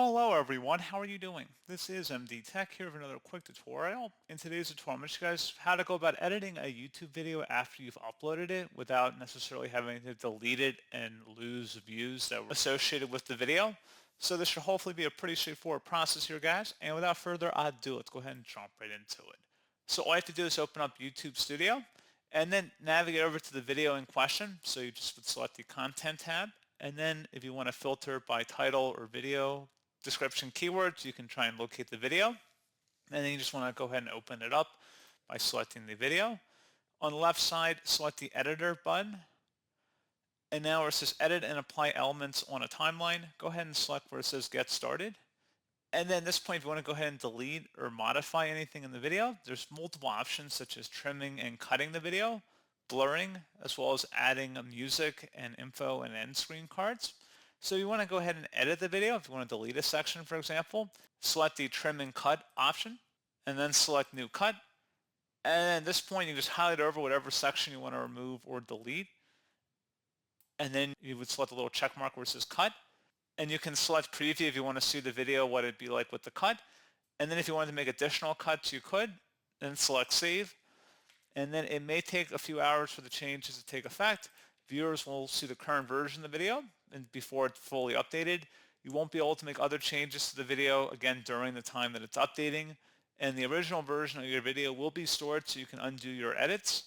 Hello everyone, how are you doing? This is MD Tech here with another quick tutorial. In today's tutorial, I'm going to show you guys how to go about editing a YouTube video after you've uploaded it without necessarily having to delete it and lose views that were associated with the video. So this should hopefully be a pretty straightforward process here, guys. And without further ado, let's go ahead and jump right into it. So all you have to do is open up YouTube Studio and then navigate over to the video in question. So you just would select the Content tab. And then if you want to filter by title or video description keywords, you can try and locate the video. And then you just want to go ahead and open it up by selecting the video. On the left side, select the editor button. And now where it says edit and apply elements on a timeline, go ahead and select where it says get started. And then at this point, if you want to go ahead and delete or modify anything in the video, there's multiple options such as trimming and cutting the video, blurring, as well as adding music and info and end screen cards. So you want to go ahead and edit the video. If you want to delete a section, for example, select the trim and cut option and then select new cut. And at this point, you just highlight over whatever section you want to remove or delete. And then you would select a little check mark where it says cut. And you can select preview if you want to see the video, what it'd be like with the cut. And then if you wanted to make additional cuts, you could. Then select save. And then it may take a few hours for the changes to take effect. Viewers will see the current version of the video and before it's fully updated. You won't be able to make other changes to the video again during the time that it's updating. And the original version of your video will be stored so you can undo your edits.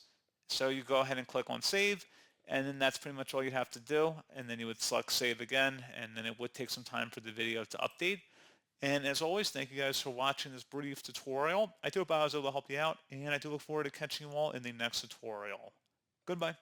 So you go ahead and click on save. And then that's pretty much all you'd have to do. And then you would select save again. And then it would take some time for the video to update. And as always, thank you guys for watching this brief tutorial. I do hope I was able to help you out. And I do look forward to catching you all in the next tutorial. Goodbye.